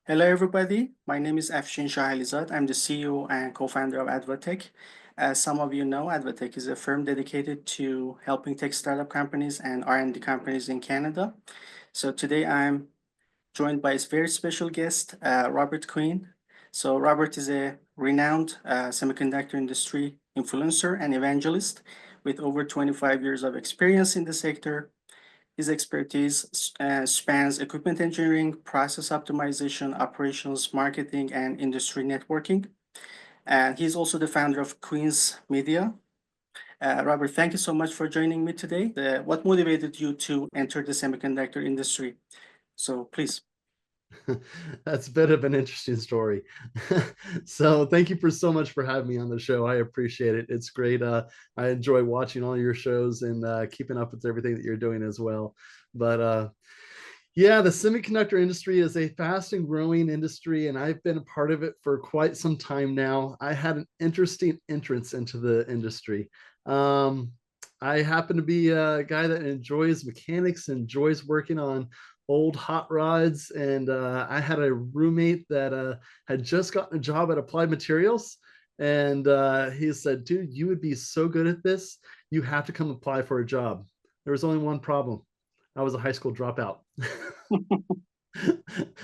Hello, everybody. My name is Afshin Shahalizad. I'm the CEO and co-founder of AdvaTech. As some of you know, AdvaTech is a firm dedicated to helping tech startup companies and R&D companies in Canada. So today I'm joined by a very special guest, Robert Quinn. So Robert is a renowned semiconductor industry influencer and evangelist with over 25 years of experience in the sector. His expertise spans equipment engineering, process optimization, operations, marketing, and industry networking. And he's also the founder of Queen's Media. Robert, thank you so much for joining me today. What motivated you to enter the semiconductor industry? So please. That's a bit of an interesting story. So thank you for so much for having me on the show. I appreciate it. It's great. I enjoy watching all your shows and keeping up with everything that you're doing as well. But yeah, the semiconductor industry is a fast and growing industry, and I've been a part of it for quite some time now. I had an interesting entrance into the industry. Um, I happen to be a guy that enjoys mechanics, enjoys working on old hot rods, and I had a roommate that had just gotten a job at Applied Materials, and he said, "Dude, you would be so good at this. You have to come apply for a job." There was only one problem. I was a high school dropout.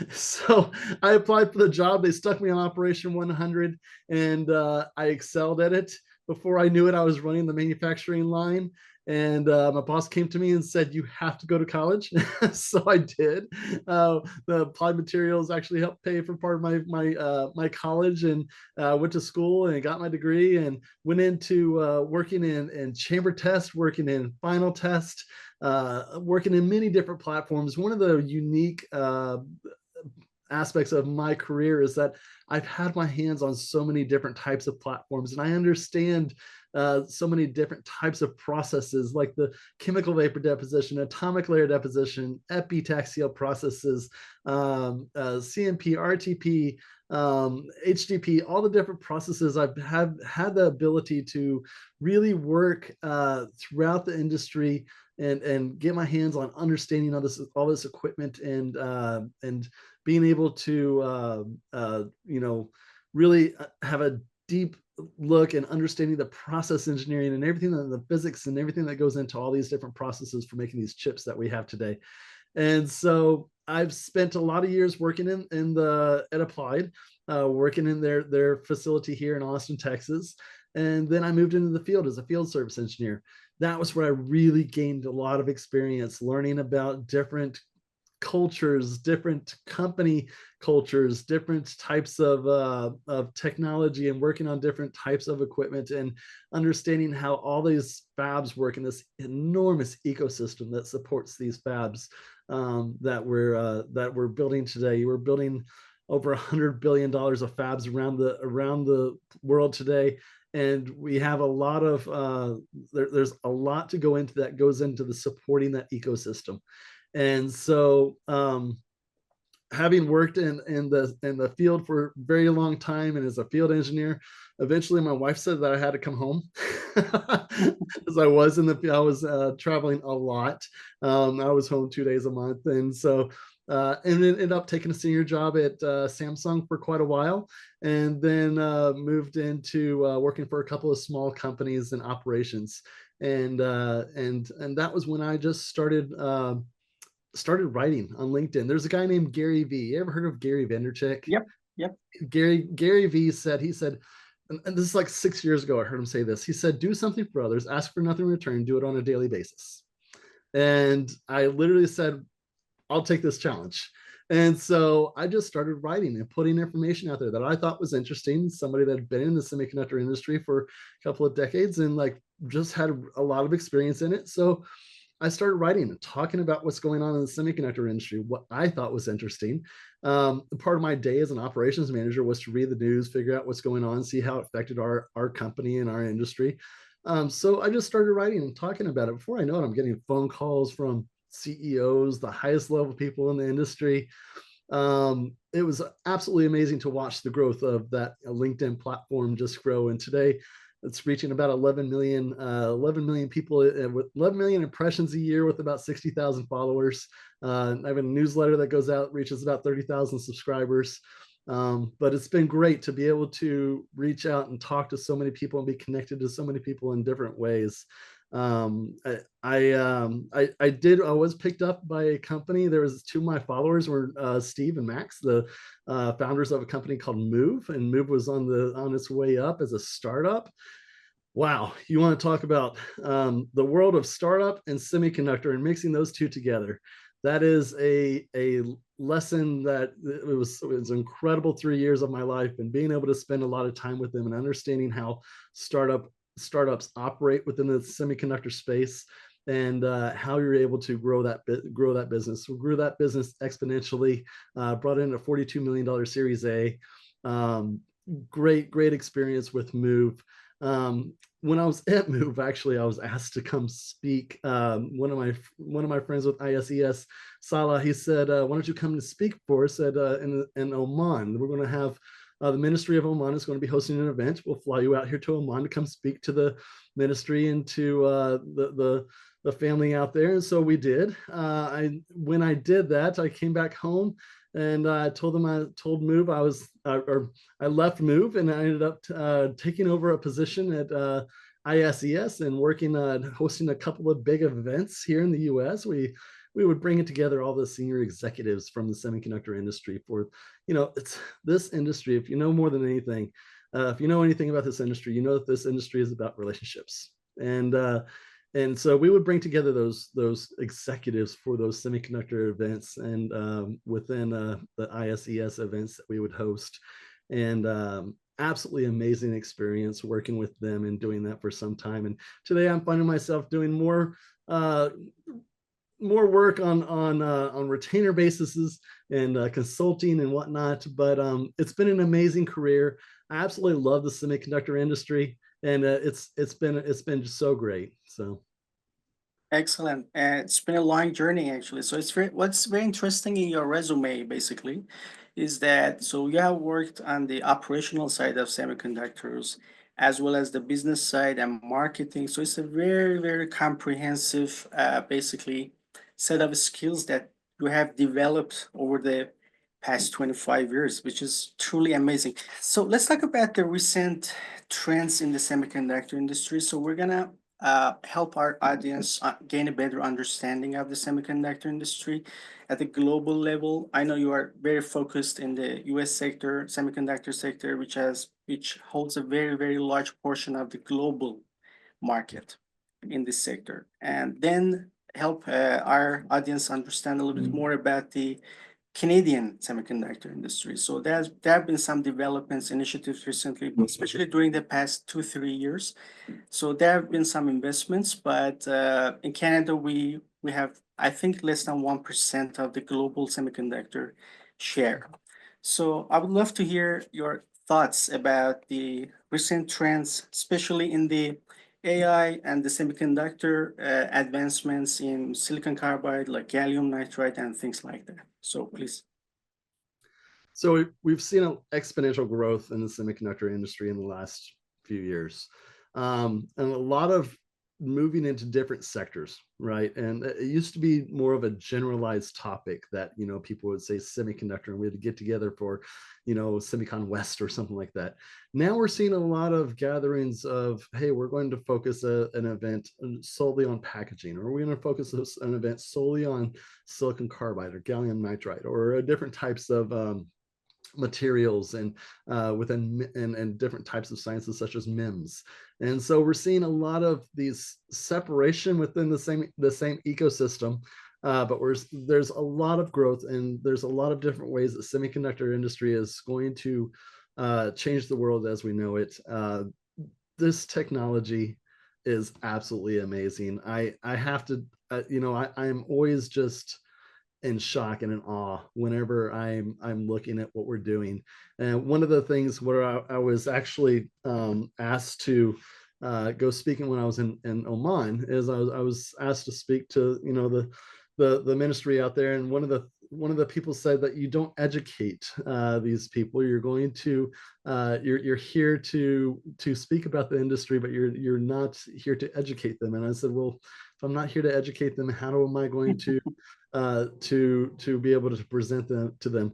So I applied for the job. They stuck me on Operation 100, and I excelled at it. Before I knew it, I was running the manufacturing line. And my boss came to me and said, "You have to go to college." So I did. The Applied Materials actually helped pay for part of my college, and went to school and got my degree and went into working in chamber test, working in final test, working in many different platforms. One of the unique aspects of my career is that I've had my hands on so many different types of platforms, and I understand so many different types of processes like the chemical vapor deposition, atomic layer deposition, epitaxial processes, CMP, RTP, HDP, all the different processes. I've had the ability to really work throughout the industry and get my hands on understanding all this equipment and being able to really have a deep look and understanding the process engineering and everything, the physics and everything that goes into all these different processes for making these chips that we have today. And so I've spent a lot of years working at Applied, working in their facility here in Austin, Texas. And then I moved into the field as a field service engineer. That was where I really gained a lot of experience learning about different cultures, different company cultures, different types of technology, and working on different types of equipment and understanding how all these fabs work in this enormous ecosystem that supports these fabs that we're building today. We're building over $100 billion of fabs around the world today, and we have a lot of there's a lot to go into that goes into the supporting that ecosystem. And so having worked in the field for a very long time and as a field engineer, eventually my wife said that I had to come home as I was traveling a lot. I was home 2 days a month, and so and ended up taking a senior job at Samsung for quite a while, and then moved into working for a couple of small companies and operations. And that was when I just started writing on LinkedIn. There's a guy named Gary V. You ever heard of Gary Vaynerchuk? Yep, yep. Gary V said, and this is like 6 years ago, I heard him say this. He said, "Do something for others, ask for nothing in return, do it on a daily basis." And I literally said, "I'll take this challenge." And so I just started writing and putting information out there that I thought was interesting. Somebody that had been in the semiconductor industry for a couple of decades and like just had a lot of experience in it. So I started writing and talking about what's going on in the semiconductor industry, what I thought was interesting. Part of my day as an operations manager was to read the news, figure out what's going on, see how it affected our company and our industry. So I just started writing and talking about it. Before I know it, I'm getting phone calls from CEOs, the highest level people in the industry. It was absolutely amazing to watch the growth of that LinkedIn platform just grow. And today, It's reaching about 11 million people with 11 million impressions a year with about 60,000 followers. I have a newsletter that goes out, reaches about 30,000 subscribers. But it's been great to be able to reach out and talk to so many people and be connected to so many people in different ways. I was picked up by a company. There was two of my followers were Steve and Max, the founders of a company called Move, and Move was on its way up as a startup. Wow, you want to talk about the world of startup and semiconductor and mixing those two together. That is a lesson that it was incredible 3 years of my life, and being able to spend a lot of time with them and understanding how startups operate within the semiconductor space, and how you're able to grow that business. We grew that business exponentially, brought in a $42 million Series A. Um, great experience with Move. When I was at Move, actually, I was asked to come speak. One of my friends with ISES, Salah, he said, "Why don't you come to speak for us at in Oman? We're going to have the Ministry of Oman is going to be hosting an event. We'll fly you out here to Oman to come speak to the ministry and to the family out there." And so we did. When I did that, I came back home and I told Move I left Move, and I ended up taking over a position at ISES and working hosting a couple of big events here in the U.S. We would bring it together all the senior executives from the semiconductor industry for, it's this industry. If you know more than anything, if you know anything about this industry, you know that this industry is about relationships. And so we would bring together those executives for those semiconductor events, and within the ISES events that we would host. And absolutely amazing experience working with them and doing that for some time. And today I'm finding myself doing more work on retainer basis and consulting and whatnot. But it's been an amazing career. I absolutely love the semiconductor industry, and it's been just so great. So Excellent. It's been a long journey actually. So what's very interesting in your resume basically is that so you have worked on the operational side of semiconductors as well as the business side and marketing. So it's a very comprehensive basically set of skills that you have developed over the past 25 years, which is truly amazing. So let's talk about the recent trends in the semiconductor industry. So we're gonna help our audience gain a better understanding of the semiconductor industry at the global level. I know you are very focused in the US sector, semiconductor sector, which holds a very large portion of the global market in this sector. And then help our audience understand a little bit more about the Canadian semiconductor industry. So there have been some developments, initiatives recently, especially during the past 2-3 years. So there have been some investments, but in Canada we have I think less than 1% of the global semiconductor share. So I would love to hear your thoughts about the recent trends, especially in the AI and the semiconductor advancements in silicon carbide, like gallium nitride and things like that. So please. So we've seen an exponential growth in the semiconductor industry in the last few years, and a lot of moving into different sectors, right? And it used to be more of a generalized topic that people would say semiconductor, and we had to get together for Semicon West or something like that. Now we're seeing a lot of gatherings of, hey, we're going to focus an event solely on packaging, or we're going to focus an event solely on silicon carbide or gallium nitride, or different types of materials and within and different types of sciences such as MIMS. And so we're seeing a lot of these separation within the same ecosystem. But there's a lot of growth, and there's a lot of different ways that semiconductor industry is going to change the world as we know it. This technology is absolutely amazing. I have to, I'm always just in shock and in awe whenever I'm looking at what we're doing. And one of the things where I was actually asked to go speaking when I was in Oman is I was asked to speak to the ministry out there, and one of one of the people said that you don't educate these people. You're going to you're here to speak about the industry, but you're not here to educate them. And I said, well, if I'm not here to educate them, how am I going to be able to present them to them?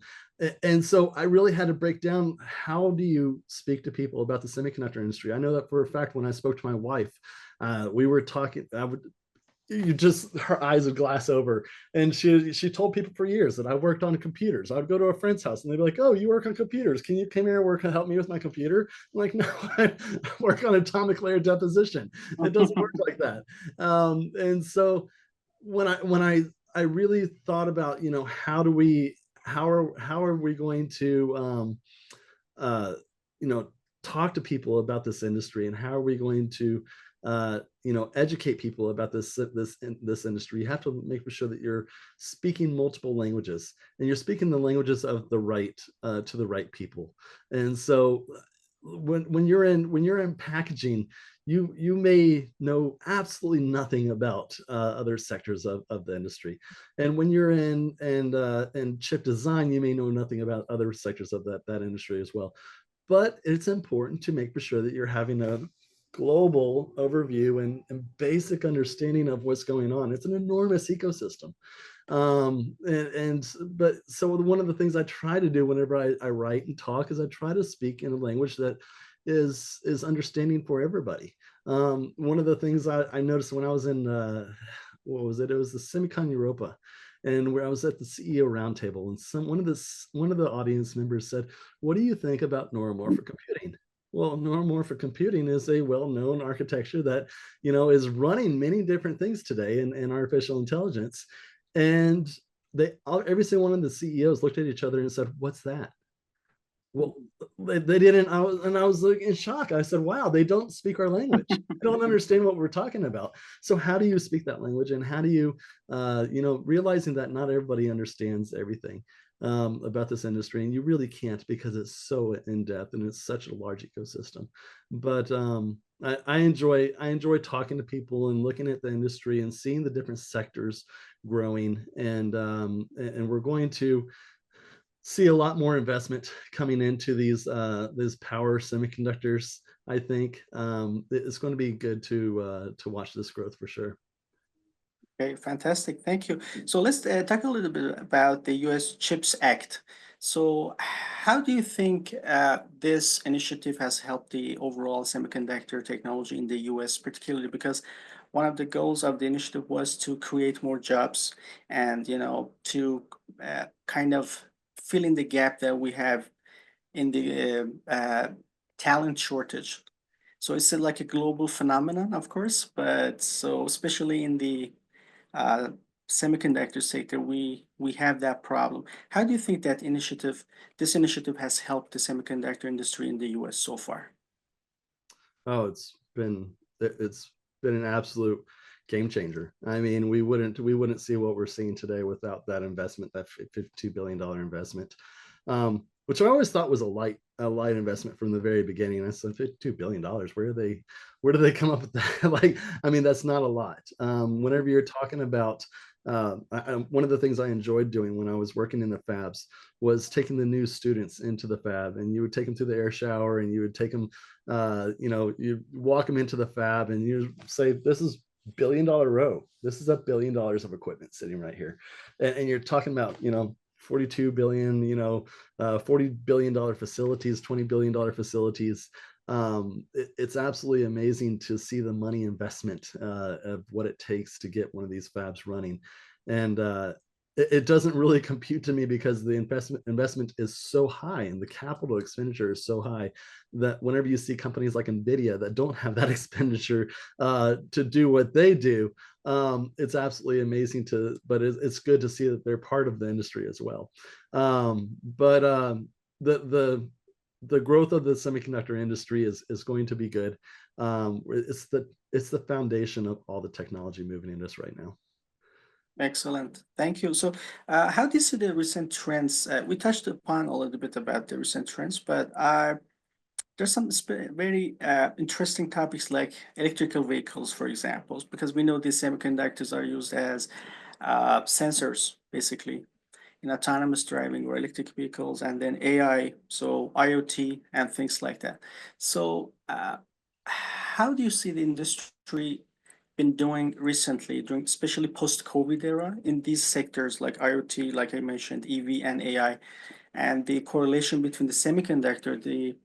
And so I really had to break down, how do you speak to people about the semiconductor industry? I know that for a fact. When I spoke to my wife, we were talking. You just, her eyes would glass over, and she told people for years that I worked on computers. I would go to a friend's house and they'd be like, "Oh, you work on computers? Can you come here and work and help me with my computer?" I'm like, "No, I work on atomic layer deposition. It doesn't work like that." And so when I really thought about, how are we going to uh, talk to people about this industry, and how are we going to educate people about this industry? You have to make sure that you're speaking multiple languages, and you're speaking the languages of the right to the right people. And so when you're in packaging, you may know absolutely nothing about other sectors of the industry, and when you're in chip design, you may know nothing about other sectors of that industry as well. But it's important to make sure that you're having a global overview and basic understanding of what's going on. It's an enormous ecosystem. But so one of the things I try to do whenever I write and talk is I try to speak in a language that is understanding for everybody. One of the things I noticed when I was in what was it? It was the Semicon Europa, and where I was at the CEO roundtable, and one of the audience members said, "What do you think about neuromorphic computing?" Well, neuromorphic computing is a well-known architecture that is running many different things today in artificial intelligence, and every single one of the CEOs looked at each other and said, "What's that?" Well, they didn't. I was like in shock. I said, "Wow, they don't speak our language. They don't understand what we're talking about." So how do you speak that language, and how do you, realizing that not everybody understands everything about this industry, and you really can't, because it's so in depth and it's such a large ecosystem. But I enjoy talking to people and looking at the industry and seeing the different sectors growing, and we're going to see a lot more investment coming into these power semiconductors. I think it's going to be good to watch this growth for sure. Okay, fantastic. Thank you. So let's talk a little bit about the U.S. CHIPS Act. So, how do you think this initiative has helped the overall semiconductor technology in the U.S., particularly because one of the goals of the initiative was to create more jobs and, to kind of fill in the gap that we have in the talent shortage. So it's like a global phenomenon, of course, but so especially in the uh, semiconductor sector, we have that problem. How do you think this initiative has helped the semiconductor industry in the U.S. so far? Oh, it's been an absolute game changer. I mean, we wouldn't see what we're seeing today without that investment, that $52 billion investment, which I always thought was a light investment from the very beginning. I said $52 billion. Where do they come up with that? Like, I mean, that's not a lot. Whenever you're talking about one of the things I enjoyed doing when I was working in the fabs was taking the new students into the fab, and you would take them through the air shower, and you would take them, you walk them into the fab, and you say, "This is $1 billion row. This is $1 billion of equipment sitting right here," and you're talking about 42 billion, $40 billion facilities, $20 billion facilities. It's absolutely amazing to see the money investment of what it takes to get one of these fabs running. And it doesn't really compute to me, because the investment is so high and the capital expenditure is so high, that whenever you see companies like Nvidia that don't have that expenditure to do what they do, it's absolutely amazing but it's good to see that they're part of the industry as well. But the growth of the semiconductor industry is going to be good. It's the foundation of all the technology moving in us right now. Excellent. Thank you. So, how do you see the recent trends? We touched upon a little bit about the recent trends, but there's some very interesting topics like electrical vehicles, for example, because we know these semiconductors are used as sensors, basically. in autonomous driving or electric vehicles, and then AI, so IoT and things like that. So, how do you see the industry been doing recently, during especially post-COVID era in these sectors like IoT, like I mentioned, EV and AI, and the correlation between the semiconductor, the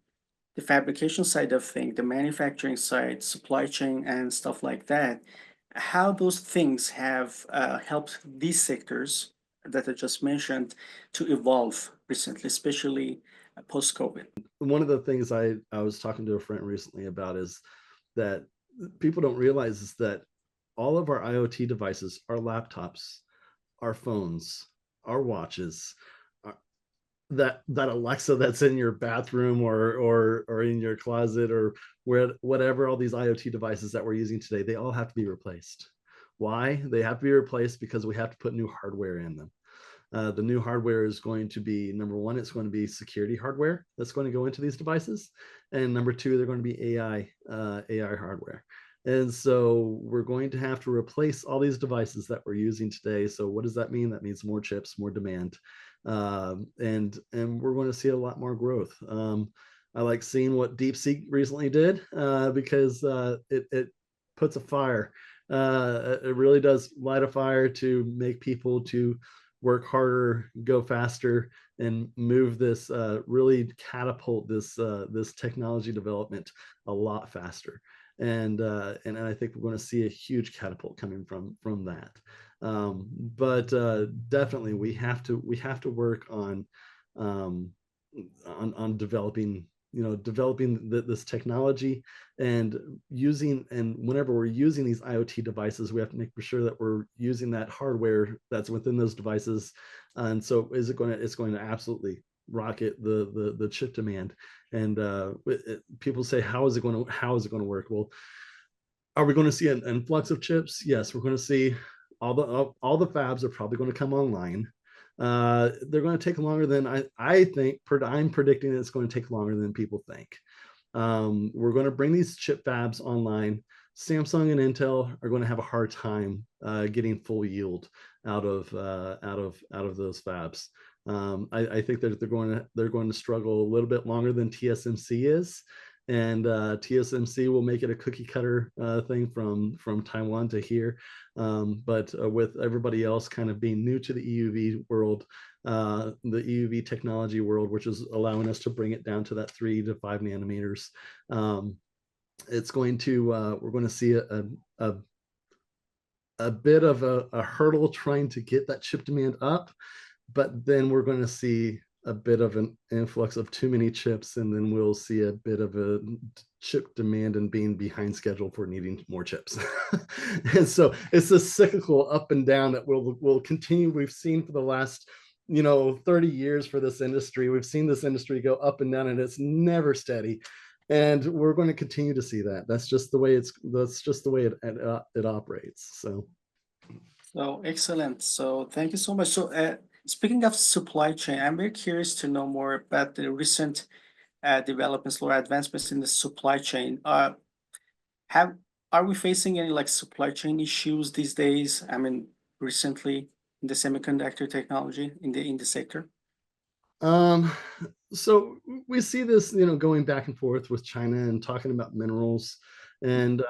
fabrication side of things, the manufacturing side, supply chain, and stuff like that, how those things have helped these sectors that I just mentioned to evolve recently, especially post-COVID. One of the things I was talking to a friend recently about is that people don't realize is that all of our IoT devices, our laptops, our phones, our watches, that Alexa that's in your bathroom or in your closet or whatever, all these IoT devices that we're using today, they all have to be replaced. Why? They have to be replaced because we have to put new hardware in them. The new hardware is going to be, number one, it's going to be security hardware that's going to go into these devices, and number two, they're going to be AI hardware. And so we're going to have to replace all these devices that we're using today. So what does that mean? That means more chips, more demand, and we're going to see a lot more growth. I like seeing what DeepSeek recently did because it puts a fire. It really does light a fire to make people to work harder, go faster, and move this really catapult this technology development a lot faster. And I think we're going to see a huge catapult coming from that. But definitely we have to work on developing this technology and whenever we're using these IoT devices, we have to make sure that we're using that hardware that's within those devices. And so it's going to absolutely rocket the chip demand. And people say, how is it going to work? Well, are we going to see an influx of chips? Yes, we're going to see all the fabs are probably going to come online. They're going to take longer than I think. I'm predicting it's going to take longer than people think. We're going to bring these chip fabs online. Samsung and Intel are going to have a hard time getting full yield out of those fabs. I think that they're going to struggle a little bit longer than TSMC is, and TSMC will make it a cookie cutter thing from Taiwan to here. But with everybody else kind of being new to the EUV world, the EUV technology world, which is allowing us to bring it down to that 3 to 5 nanometers, it's going to we're going to see a bit of a hurdle trying to get that chip demand up, but then we're going to see a bit of an influx of too many chips, and then we'll see a bit of a chip demand and being behind schedule for needing more chips. And so it's a cyclical up and down that will continue. We've seen for the last 30 years for this industry. We've seen this industry go up and down, and it's never steady. And we're going to continue to see that. That's just the way it operates. So excellent. So thank you so much. So speaking of supply chain, I'm very curious to know more about the recent developments or advancements in the supply chain. Have Are we facing any like supply chain issues these days? I mean, recently in the semiconductor technology in the sector? Um, so we see this, going back and forth with China and talking about minerals. And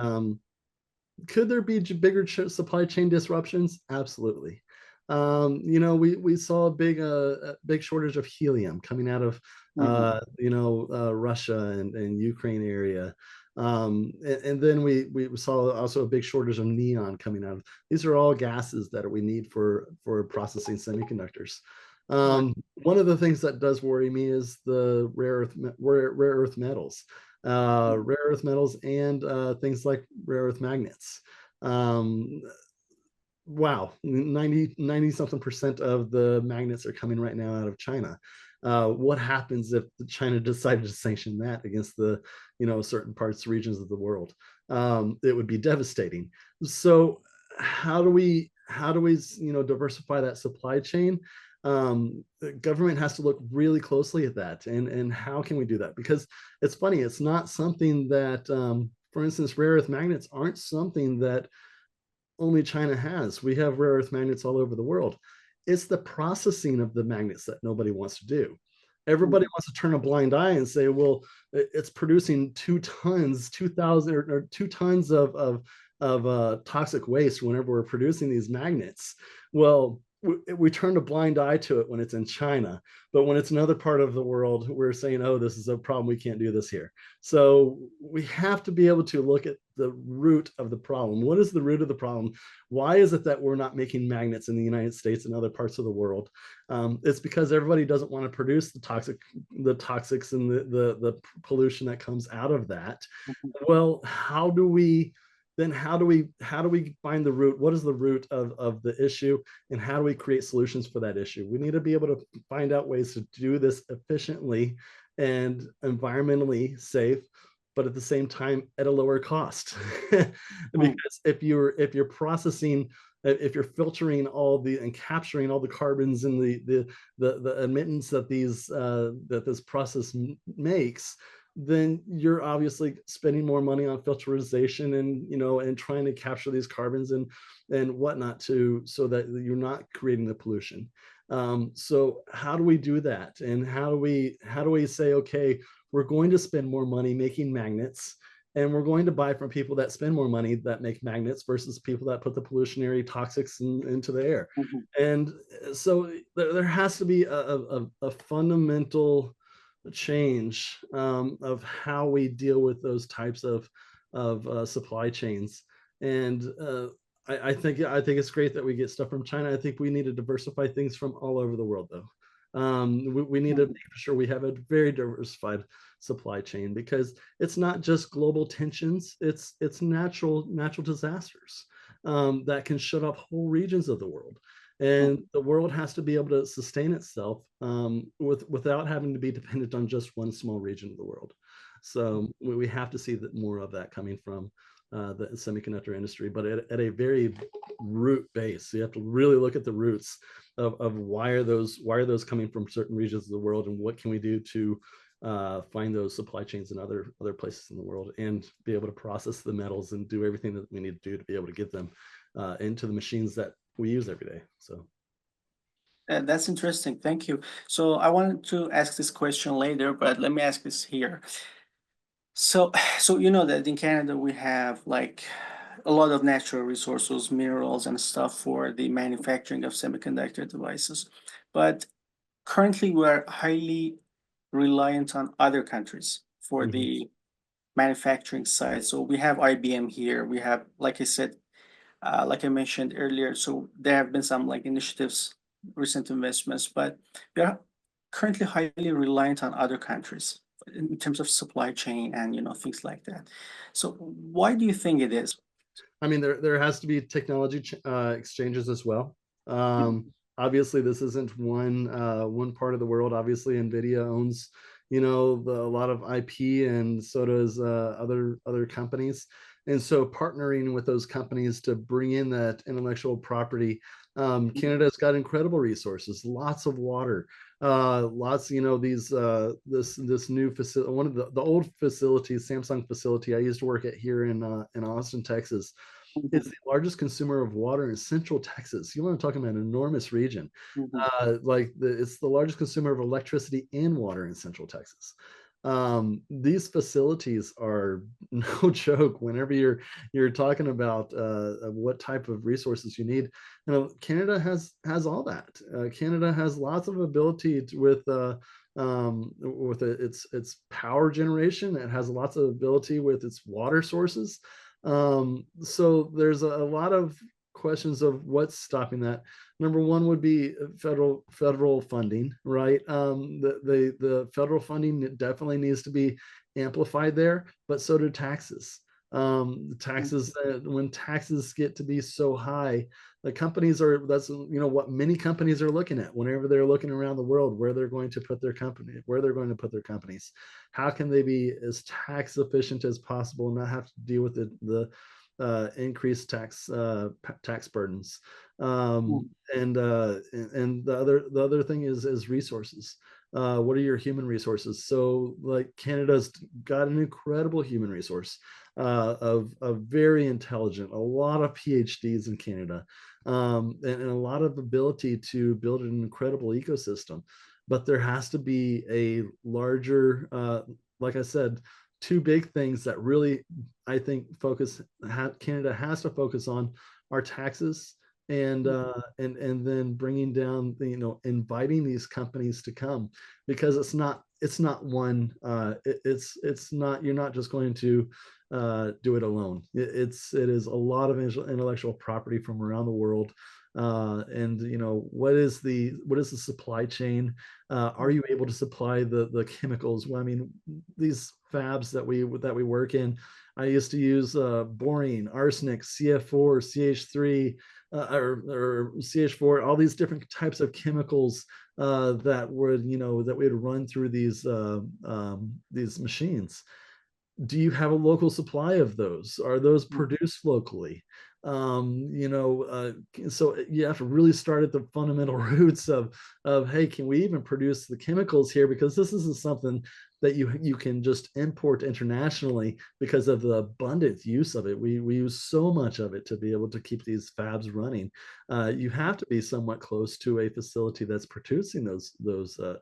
could there be bigger supply chain disruptions? Absolutely. We saw a big shortage of helium coming out of Mhm. Russia and Ukraine area. And then we saw also a big shortage of neon coming out of. These are all gases that we need for processing semiconductors. Right. One of the things that does worry me is the rare earth metals, Mhm. and things like rare earth magnets. Um, wow, 90 something percent of the magnets are coming right now out of China. What happens if China decided to sanction that against the certain parts, regions of the world? It would be devastating. So how do we diversify that supply chain? The government has to look really closely at that, and how can we do that? Because it's funny, it's not something that for instance, rare earth magnets aren't something that only China has. We have rare earth magnets all over the world. It's the processing of the magnets that nobody wants to do. Everybody Mhm. wants to turn a blind eye and say, well, it's producing 2 tons, 2,000 or 2 tons of toxic waste whenever we're producing these magnets. Well, we turn a blind eye to it when it's in China, but when it's another part of the world, we're saying, oh, this is a problem. We can't do this here. So we have to be able to look at the root of the problem. What is the root of the problem? Why is it that we're not making magnets in the United States and other parts of the world? It's because everybody doesn't want to produce the toxics and the pollution that comes out of that. Mhm. Well, how do we find the root? What is the root of the issue, and how do we create solutions for that issue? We need to be able to find out ways to do this efficiently and environmentally safe, but at the same time at a lower cost. Mhm. Because if you're processing, if you're filtering all the and capturing all the carbons and the emittance that this process makes, then you're obviously spending more money on filterization and and trying to capture these carbons and whatnot to so that you're not creating the pollution. So how do we do that? And how do we say, okay, we're going to spend more money making magnets, and we're going to buy from people that spend more money that make magnets versus people that put the pollutionary toxics into the air. Mhm. And so there has to be a fundamental change of how we deal with those types of supply chains. And I think it's great that we get stuff from China. I think we need to diversify things from all over the world, though. We need to Mhm. make sure we have a very diversified supply chain, because it's not just global tensions; it's natural disasters that can shut off whole regions of the world. And Mhm. the world has to be able to sustain itself without having to be dependent on just one small region of the world. So we have to see that more of that coming from the semiconductor industry, but at a very root base. So you have to really look at the roots of why are those coming from certain regions of the world, and what can we do to find those supply chains in other places in the world, and be able to process the metals and do everything that we need to do to be able to get them into the machines that we use every day. So That's interesting. Thank you. So I wanted to ask this question later, but let me ask this here. So, so you know that in Canada we have like a lot of natural resources, minerals, and stuff for the manufacturing of semiconductor devices. But currently, we are highly reliant on other countries for mhm. the manufacturing side. So we have IBM here. We have, like I said, like I mentioned earlier, so there have been some like initiatives, recent investments, but we are currently highly reliant on other countries in terms of supply chain and things like that. So why do you think it is? I mean, there has to be technology exchanges as well. Mhm. Obviously, this isn't one part of the world. Obviously, Nvidia owns a lot of IP, and so does other companies. And so, partnering with those companies to bring in that intellectual property. Canada's got incredible resources, lots of water, lots. These this new facility, one of the old facilities, Samsung facility I used to work at here in Austin, Texas, is Mhm. the largest consumer of water in Central Texas. You want to talk about an enormous region. Mhm. It's the largest consumer of electricity and water in Central Texas. These facilities are no joke. Whenever you're talking about what type of resources you need, Canada has all that. Canada has lots of ability with its power generation. It has lots of ability with its water sources. So there's a lot of questions of what's stopping that. Number one would be federal funding, right? The federal funding definitely needs to be amplified there, but so do taxes. The Mhm. taxes when taxes get to be so high, the companies are that's what many companies are looking at whenever they're looking around the world, where they're going to put their company, where they're going to put their companies. How can they be as tax efficient as possible and not have to deal with the increased tax burdens? um, Mhm. and the other thing is resources. What are your human resources? So like Canada's got an incredible human resource of very intelligent, a lot of PhDs in Canada, and a lot of ability to build an incredible ecosystem. But there has to be a larger, like I said, two big things that really I think Canada has to focus on are taxes and then bringing down inviting these companies to come, because it's not one it's not, you're not just going to do it alone. It is a lot of intellectual property from around the world, and what is the supply chain? Are you able to supply the chemicals? Well, I mean, these fabs that we work in, I used to use boron, arsenic, CF4, CH3, or CH4, all these different types of chemicals that would run through these machines. Do you have a local supply of those? Are those produced locally? So you have to really start at the fundamental roots of hey, can we even produce the chemicals here? Because this isn't something that you can just import internationally because of the abundant use of it. We use so much of it to be able to keep these fabs running. You have to be somewhat close to a facility that's producing those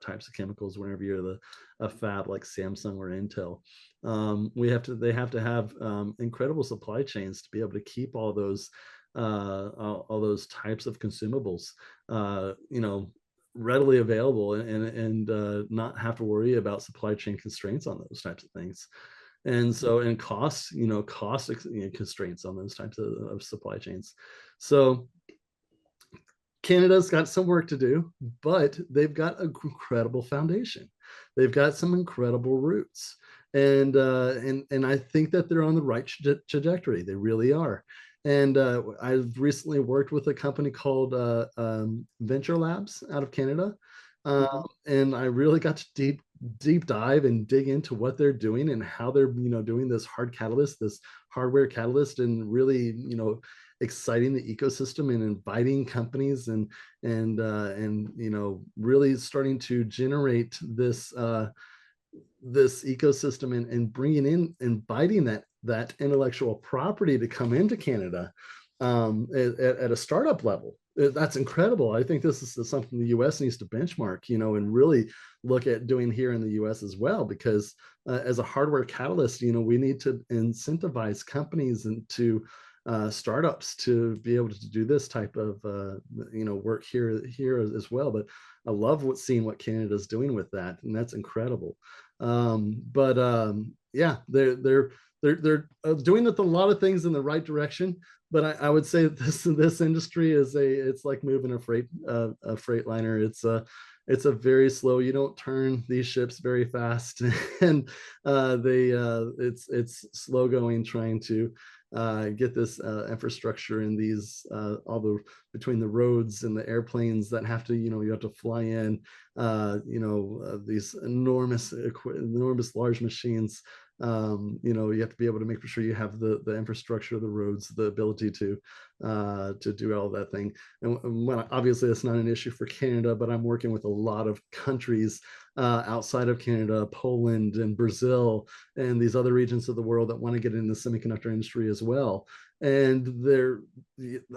types of chemicals whenever you're a fab like Samsung or Intel. They have to have incredible supply chains to be able to keep all those types of consumables, readily available, and not have to worry about supply chain constraints on those types of things. And cost constraints on those types of supply chains. So Canada's got some work to do, but they've got an incredible foundation. They've got some incredible roots, and I think that they're on the right trajectory. They really are. And I've recently worked with a company called Venture Labs out of Canada, and I really got to deep dive and dig into what they're doing and how they're doing this hardware catalyst, and really exciting the ecosystem and inviting companies and really starting to generate this ecosystem, and bringing in, inviting that intellectual property to come into Canada at a startup level. That's incredible. I think this is something the U.S. needs to benchmark, and really look at doing here in the U.S. as well, because as a hardware catalyst, we need to incentivize companies and to startups to be able to do this type of work here as well. But I love seeing what Canada's doing with that, and that's incredible. But yeah, they're doing a lot of things in the right direction. But I would say this industry it's like moving a freightliner. It's a very slow. You don't turn these ships very fast, and it's slow going, trying to get this infrastructure in these all the between the roads and the airplanes that have to you have to fly in these enormous large machines. You have to be able to make sure you have the infrastructure, the roads, the ability to do all that thing. And obviously that's not an issue for Canada, but I'm working with a lot of countries outside of Canada, Poland and Brazil, and these other regions of the world that want to get in the semiconductor industry as well. And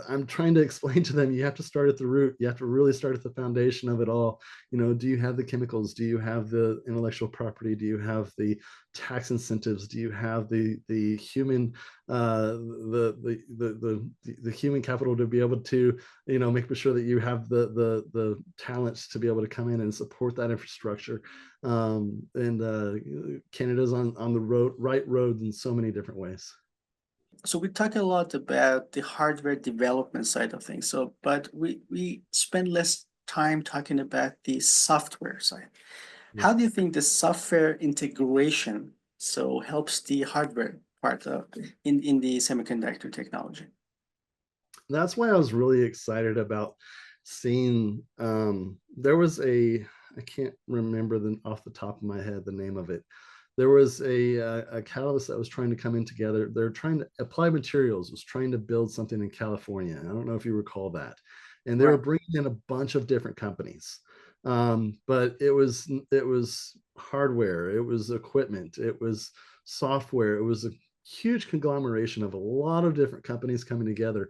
I'm trying to explain to them, you have to start at the root. You have to really start at the foundation of it all. Do you have the chemicals? Do you have the intellectual property? Do you have the tax incentives? Do you have the human the human capital to be able to make sure that you have the talents to be able to come in and support that infrastructure? And Canada's on the right road in so many different ways. So we talk a lot about the hardware development side of things. But we spend less time talking about the software side. Yeah. How do you think the software integration helps the hardware part in the semiconductor technology? That's why I was really excited about seeing there was I can't remember off the top of my head the name of it. There was a catalyst that was trying to come in together. They're trying to apply materials, was trying to build something in California. I don't know if you recall that. And they were Right. bringing in a bunch of different companies. But it was hardware, it was equipment, it was software, it was a huge conglomeration of a lot of different companies coming together.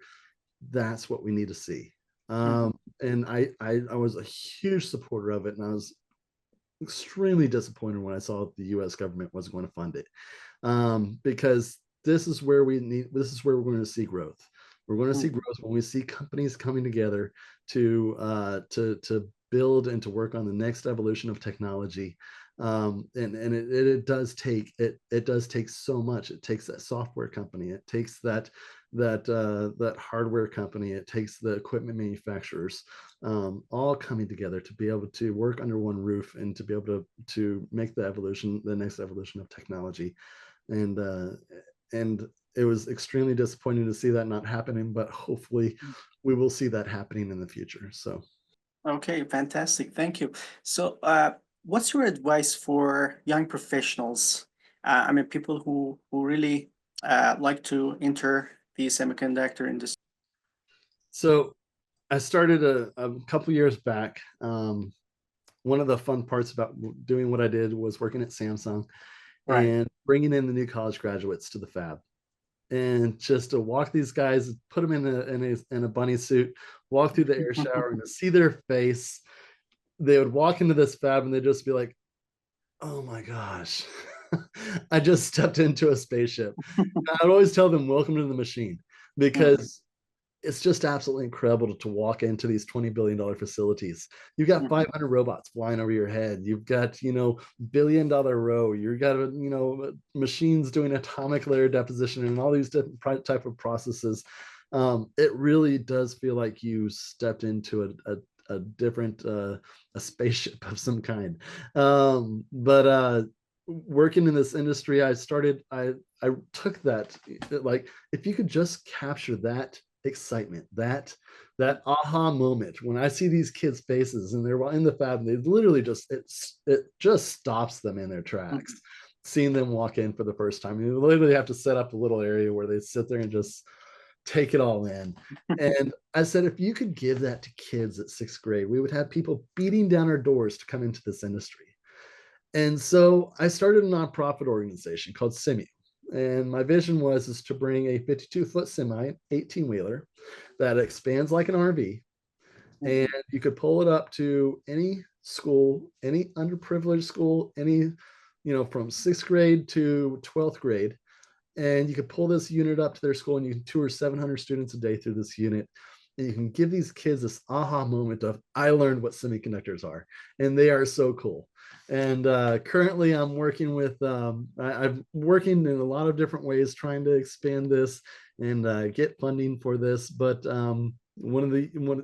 That's what we need to see. Mhm. And I was a huge supporter of it, and I was extremely disappointed when I saw the U.S. government wasn't going to fund it, because this is where we're going to see growth. We're going to see Mhm. growth when we see companies coming together to build and to work on the next evolution of technology. And it does take so much. It takes that software company, it takes that hardware company, it takes the equipment manufacturers, all coming together to be able to work under one roof and to be able to make the next evolution of technology. And uh, and it was extremely disappointing to see that not happening, but hopefully we will see that happening in the future. So, Okay, fantastic. Thank you. So, what's your advice for young professionals? I mean, people who really like to enter the semiconductor industry. so I started a couple years back. One of the fun parts about doing what I did was working at Samsung Right. and bringing in the new college graduates to the fab, and just to walk these guys, put them in a bunny suit, walk through the air shower, and to see their face. They would walk into this fab and they'd just be like, "Oh my gosh, I just stepped into a spaceship." I'd always tell them, "Welcome to the machine," Mhm. because it's just absolutely incredible to walk into these $20 billion facilities. You've got Mhm. 500 robots flying over your head. You've got, $1 billion row. You've got, machines doing atomic layer deposition and all these different type of processes. It really does feel like you stepped into a different a spaceship of some kind. But working in this industry, I took that, like, if you could just capture that excitement, that aha moment when I see these kids' faces and they're in the fab and they literally it just stops them in their Mhm. tracks. Seeing them walk in for the first time, you literally have to set up a little area where they sit there and just take it all in. And I said, if you could give that to kids at sixth grade, we would have people beating down our doors to come into this industry. And so I started a nonprofit organization called Semi. And my vision was is to bring a 52-foot semi, 18 wheeler, that expands like an RV, and Mhm. you could pull it up to any school, any underprivileged school, any, from sixth grade to 12th grade, and you could pull this unit up to their school and you can tour 700 students a day through this unit, and you can give these kids this aha moment of, I learned what semiconductors are, and they are so cool. And currently I'm working with I'm working in a lot of different ways trying to expand this and get funding for this. But one of the one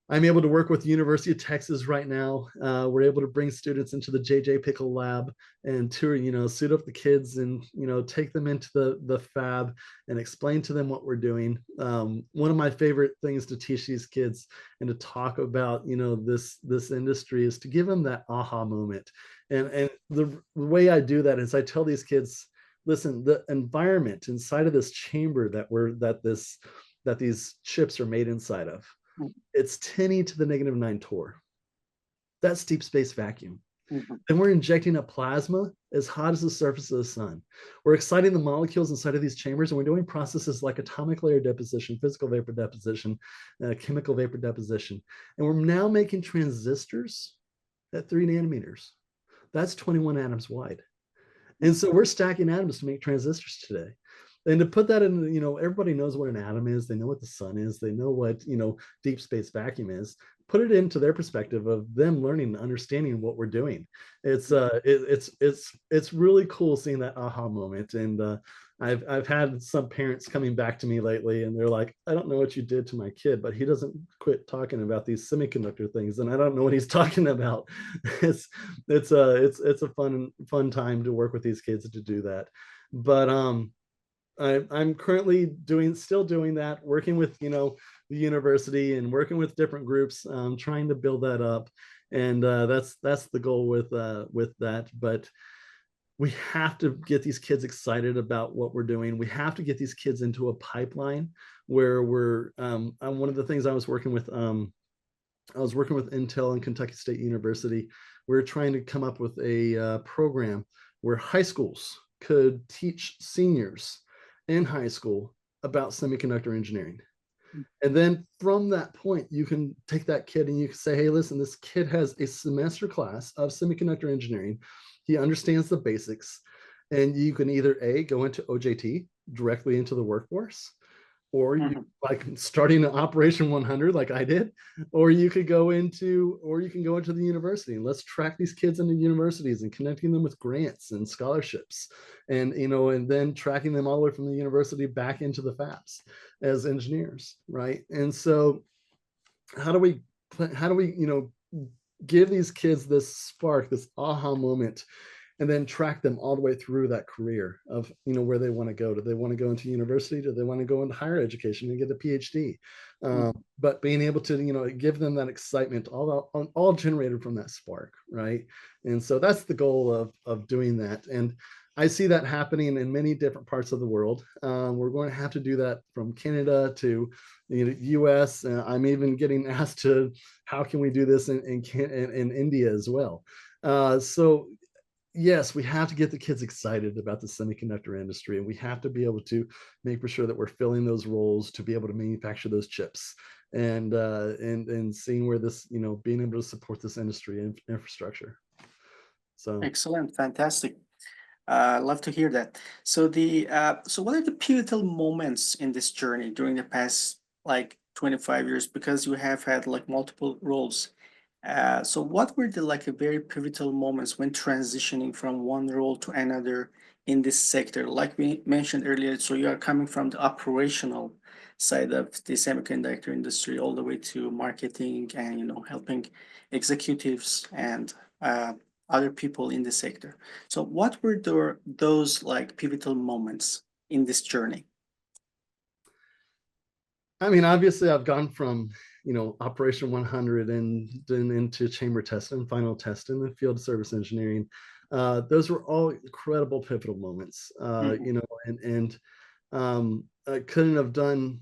I'm able to work with the University of Texas right now. We're able to bring students into the JJ Pickle Lab and tour, suit up the kids and, take them into the fab and explain to them what we're doing. One of my favorite things to teach these kids and to talk about, this industry is to give them that aha moment. And the way I do that is I tell these kids, listen, the environment inside of this chamber that these chips are made inside of, it's 10 to the negative 9 torr. That's deep space vacuum. Mhm. Then we're injecting a plasma as hot as the surface of the sun. We're exciting the molecules inside of these chambers, and we're doing processes like atomic layer deposition, physical vapor deposition, chemical vapor deposition. And we're now making transistors at 3 nanometers. That's 21 atoms wide. And so we're stacking atoms to make transistors today. And to put that in, everybody knows what an atom is. They know what the sun is. They know what, deep space vacuum is. Put it into their perspective of them learning and understanding what we're doing. It's really cool seeing that aha moment. And I've had some parents coming back to me lately, and they're like, I don't know what you did to my kid, but he doesn't quit talking about these semiconductor things, and I don't know what he's talking about. It's it's a fun time to work with these kids to do that. But I'm currently still doing that, working with, the university and working with different groups, trying to build that up. And that's the goal with that. But we have to get these kids excited about what we're doing. We have to get these kids into a pipeline where we're one of the things I was working with I was working with Intel and Kentucky State University. We were trying to come up with a program where high schools could teach seniors in high school about semiconductor engineering. And then from that point, you can take that kid and you can say, hey, listen, this kid has a semester class of semiconductor engineering. He understands the basics. And you can either A, go into OJT directly into the workforce, or you Mhm. like starting an operation 100 like I did, or you could go into the university, and let's track these kids into universities and connecting them with grants and scholarships, and and then tracking them all the way from the university back into the fabs as engineers, right? And so how do we give these kids this spark, this aha moment, and then track them all the way through that career of where they want to go. Do they want to go into university? Do they want to go into higher education and get a PhD? Mhm. But being able to give them that excitement, all generated from that spark, right? And so that's the goal of doing that. And I see that happening in many different parts of the world. We're going to have to do that from Canada to the US. I'm even getting asked to how can we do this in India as well. So yes, we have to get the kids excited about the semiconductor industry, and we have to be able to make for sure that we're filling those roles to be able to manufacture those chips, and seeing where this, being able to support this industry and infrastructure. So Excellent, fantastic. Love to hear that. So what are the pivotal moments in this journey during the past like 25 years? Because you have had like multiple roles. So what were the like a very pivotal moments when transitioning from one role to another in this sector? Like we mentioned earlier, so you are coming from the operational side of the semiconductor industry all the way to marketing and helping executives and other people in the sector. So what were those like pivotal moments in this journey? I mean, obviously, I've gone from Operation 100 and then into chamber test and final test and then field service engineering. Those were all incredible pivotal moments. Mhm, I couldn't have done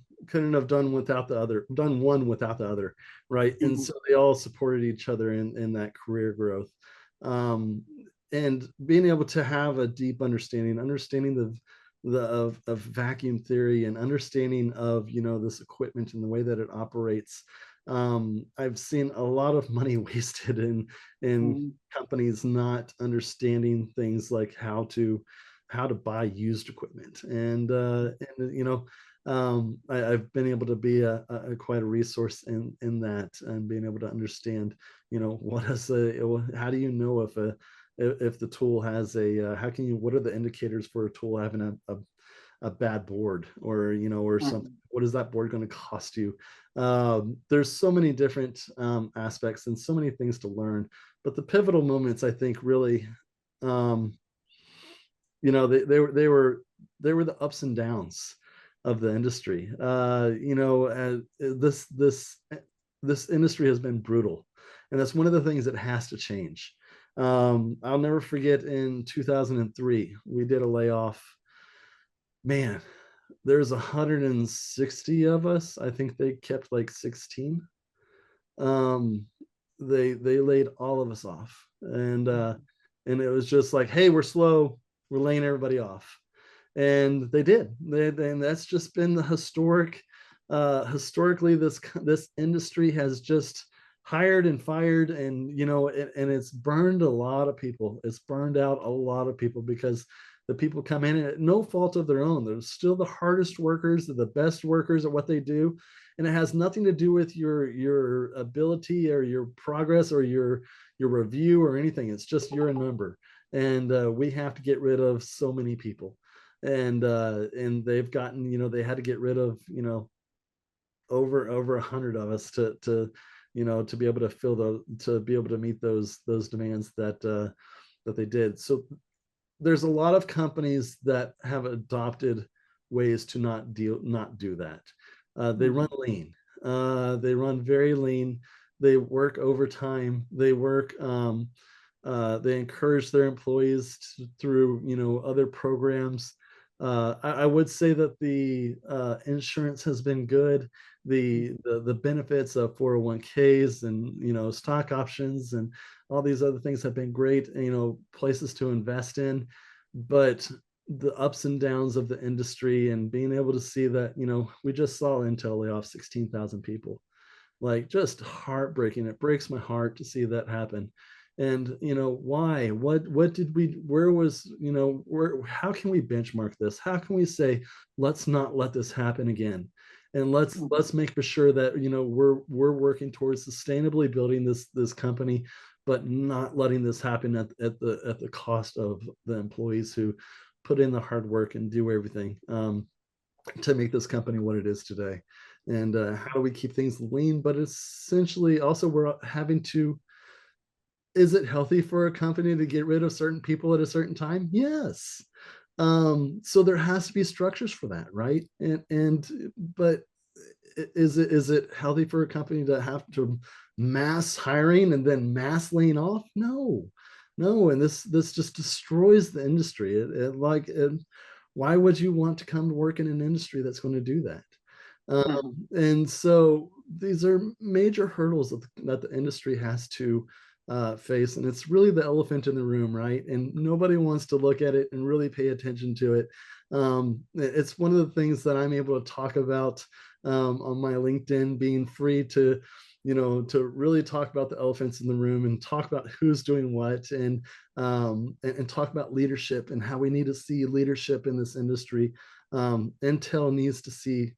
without the other, done one without the other, right? And mhm, so they all supported each other in that career growth. Um, and being able to have a deep understanding of vacuum theory and understanding of this equipment and the way that it operates. I've seen a lot of money wasted in mhm, companies not understanding things like how to buy used equipment, and I've been able to be a quite a resource in that, and being able to understand how do you know if the tool has what are the indicators for a tool having a bad board, or something. mhm, What is that board going to cost you? There's so many different aspects and so many things to learn, but the pivotal moments, I think, really, um, they were the ups and downs of the industry. This industry has been brutal, and that's one of the things that has to change. I'll never forget in 2003, we did a layoff. Man, there's 160 of us. I think they kept like 16. Um, they laid all of us off, and it was just like, hey, we're slow, we're laying everybody off, and they did. And that's just been the historically, this industry has just hired and fired, and and it's burned a lot of people. It's burned out a lot of people because the people come in at no fault of their own. They're still the hardest workers, they're the best workers at what they do, and it has nothing to do with your ability or your progress or your review or anything. It's just you're a number, and we have to get rid of so many people, and they've gotten, they had to get rid of over 100 of us to be able to to be able to meet those demands that they did. So there's a lot of companies that have adopted ways to not do that. They run mhm, lean. They run very lean. They work overtime. They encourage their employees through other programs I would say that the insurance has been good. The benefits of 401ks and stock options and all these other things have been great. Places to invest in, but the ups and downs of the industry and being able to see that we just saw Intel lay off 16,000 people, like just heartbreaking. It breaks my heart to see that happen. And why, what did we, where was, where, how can we benchmark this? How can we say, let's not let this happen again? And let's make for sure that we're working towards sustainably building this company, but not letting this happen at the cost of the employees who put in the hard work and do everything to make this company what it is today. And how do we keep things lean? But essentially, also, we're having to, is it healthy for a company to get rid of certain people at a certain time? Yes. So there has to be structures for that, right? But is it healthy for a company to have to mass hiring and then mass laying off? No, no. And this just destroys the industry. Why would you want to come to work in an industry that's going to do that? And so these are major hurdles that the industry has to face. And it's really the elephant in the room, right? And nobody wants to look at it and really pay attention to it. It's one of the things that I'm able to talk about on my LinkedIn, being free to to really talk about the elephants in the room and talk about who's doing what, and talk about leadership and how we need to see leadership in this industry. Intel needs to see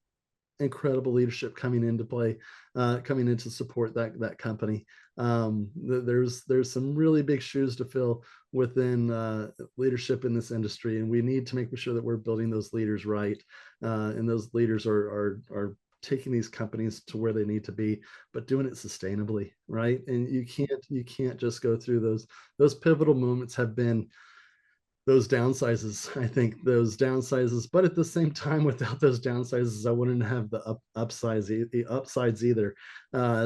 incredible leadership coming into play, coming in to support that company. There's some really big shoes to fill within leadership in this industry, and we need to make sure that we're building those leaders right, and those leaders are taking these companies to where they need to be, but doing it sustainably, right? And you can't just go through those pivotal moments have been those downsizes. I think those downsizes, but at the same time, without those downsizes, I wouldn't have the upsides either.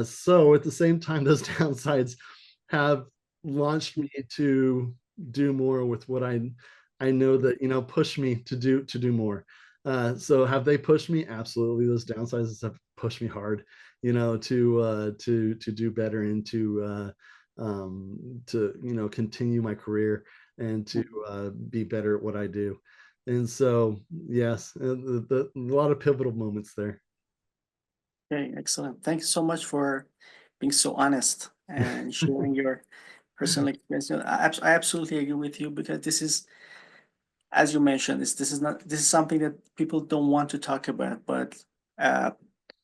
So at the same time, those downsides have launched me to do more with what I know that push me to do more. So have they pushed me? Absolutely. Those downsizes have pushed me hard, to do better and to continue my career and to be better at what I do. And so, yes, a lot of pivotal moments there. Okay, excellent. Thank you so much for being so honest and sharing your personal experience. I absolutely agree with you because this is, as you mentioned, this is something that people don't want to talk about, but uh,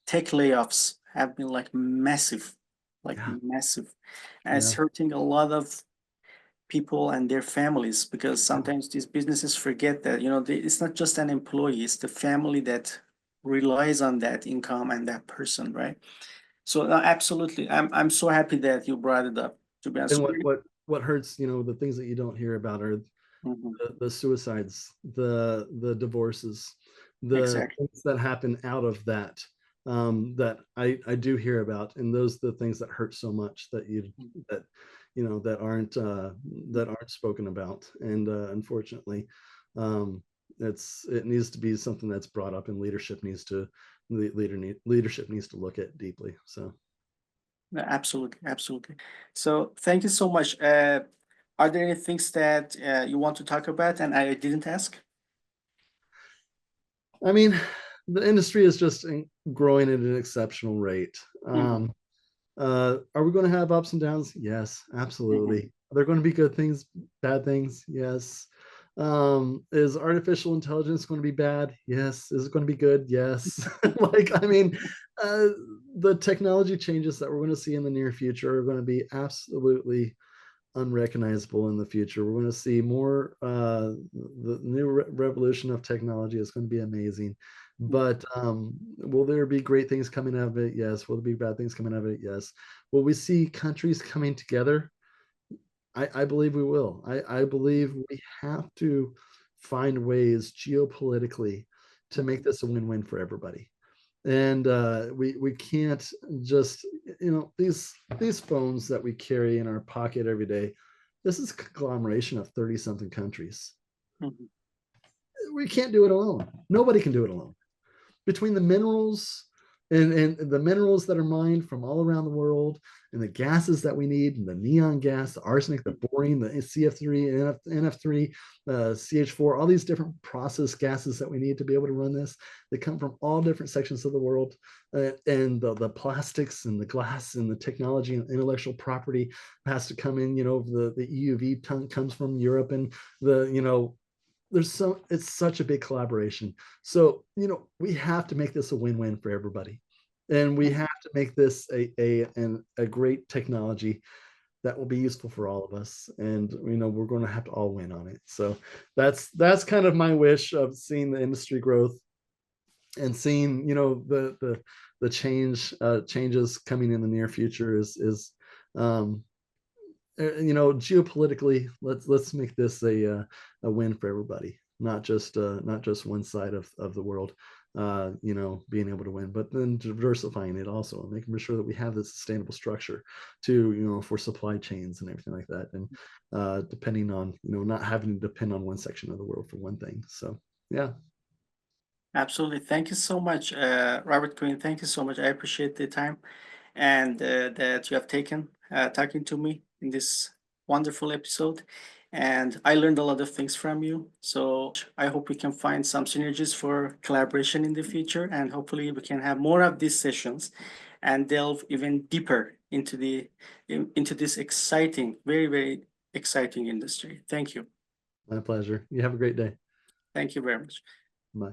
tech layoffs have been like Yeah, massive, and it's yeah, hurting a lot of people and their families because yeah. sometimes these businesses forget that it's not just an employee, it's the family that relies on that income and that person, right? So absolutely, I'm so happy that you brought it up, to be honest. And what hurts, the things that you don't hear about are Mhm. the suicides, the divorces, the Exactly. things that happen out of that, that I do hear about, and those are the things that hurt so much that that aren't spoken about. And unfortunately, um, it needs to be something that's brought up, and leadership needs to look at deeply. So. No, absolutely, absolutely. So thank you so much. Are there any things that you want to talk about and I didn't ask? I mean, the industry is just growing at an exceptional rate. Mhm, Are we going to have ups and downs? Yes, mhm. absolutely. Are there going to be good things, bad things? Yes. Is artificial intelligence going to be bad? Yes. Is it going to be good? Yes. I mean, uh, the technology changes that we're going to see in the near future are going to be absolutely unrecognizable in the future. We're going to see more. The new revolution of technology is going to be amazing. But will there be great things coming out of it? Yes. Will there be bad things coming out of it? Yes. Will we see countries coming together? I believe we will. I believe we have to find ways geopolitically to make this a win-win for everybody. And we can't just these phones that we carry in our pocket every day. This is a conglomeration of 30 something countries. Mhm. we can't do it alone. Nobody can do it alone. Between the minerals and the minerals that are mined from all around the world, and the gases that we need, and the neon gas, the arsenic, the boron, the CF3, NF3, CH4, all these different process gases that we need to be able to run this, they come from all different sections of the world. And the plastics and the glass and the technology and intellectual property has to come in. The EUV comes from Europe, and it's such a big collaboration. So we have to make this a win-win for everybody, and we have to make this a great technology that will be useful for all of us, and we're going to have to all win on it. So that's kind of my wish of seeing the industry growth and seeing the changes coming in the near future is geopolitically, let's make this a win for everybody, not just one side of the world, being able to win, but then diversifying it also, and making sure that we have this sustainable structure to, for supply chains and everything like that, and depending on, not having to depend on one section of the world for one thing. So yeah. Absolutely. Thank you so much, Robert Quinn. Thank you so much. I appreciate the time and that you have taken talking to me in this wonderful episode. And I learned a lot of things from you. So I hope we can find some synergies for collaboration in the future. And hopefully we can have more of these sessions and delve even deeper into this exciting, very, very exciting industry. Thank you. My pleasure. You have a great day. Thank you very much. Bye.